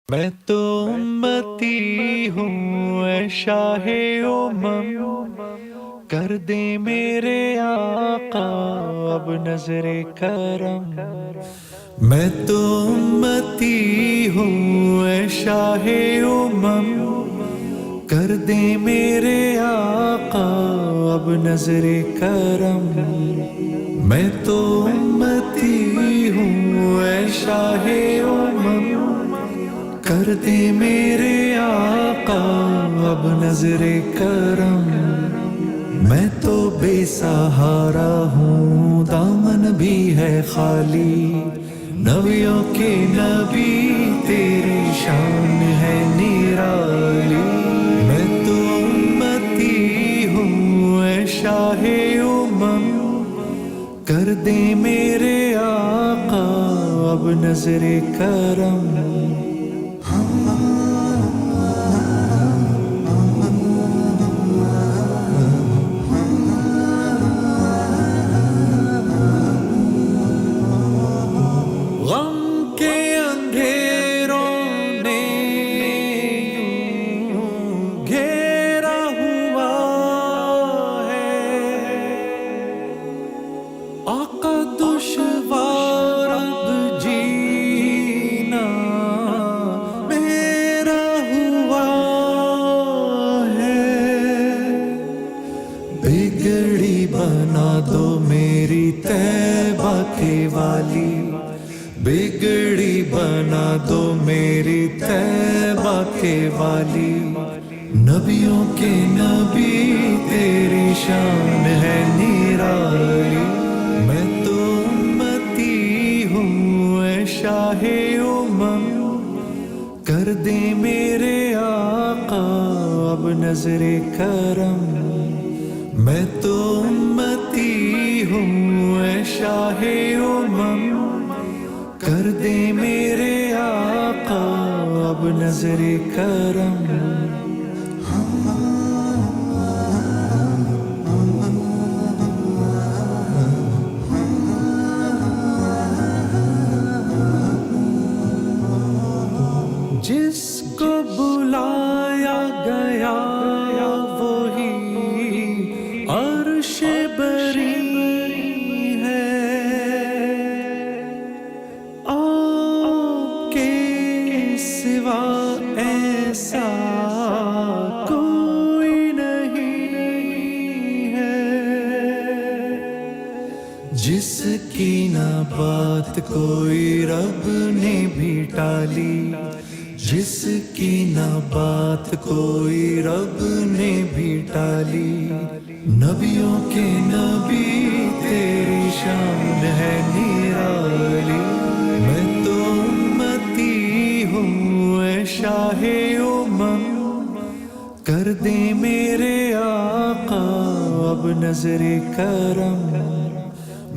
میں تو امتی ہوں اے شاہ امم، کر دے میرے آقا اب نظر کرم۔ میں تو امتی ہوں اے شاہ امم، کر دے میرے آقا اب نظر کرم۔ میں تو امتی ہوں اے شاہ امم، کر دے میرے آقا اب نظر کرم۔ میں تو بے سہارا ہوں، دامن بھی ہے خالی، نبیوں کے نبی تیری شان ہے نرالی۔ میں تو امتی ہوں اے شاہ امم، کر دے میرے آقا اب نظر کرم۔ غم کے اندھیروں نے یوں گھیرا ہوا ہے، آقا دشوار اب جینا میرا ہوا ہے۔ بگڑی بنا دو میری طیبہ کے والی، بگڑی بنا دو میری طیبہ کے والی، نبیوں کے نبی تیری شان ہے نرالی۔ میں تو امتی ہوں اے شاہ امم، کر دے میرے آقا اب نظر کرم۔ میں تو امتی ہوں اے شاہ امم، کر دے میرے آقا اب نظر کرم۔ جس کو بلایا گیا وہی عرش بری ہے، آپ کے سوا ایسا کوئی نہیں ہے، جس کی نہ بات کوئی رب نے بھی ٹالی، جس کی نہ بات کوئی رب نے بھی ٹالی، نبیوں کے نبی تیری شان ہے نرالی۔ میں تو امتی ہوں اے شاہ امم، کر دے میرے آقا اب نظر کرم۔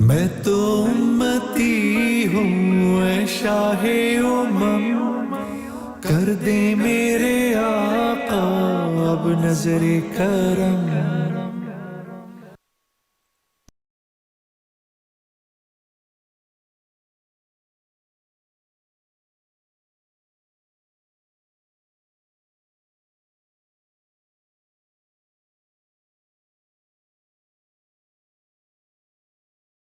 میں تو امتی ہوں اے شاہ امم، کر دے میرے آقا اب نظر کرم۔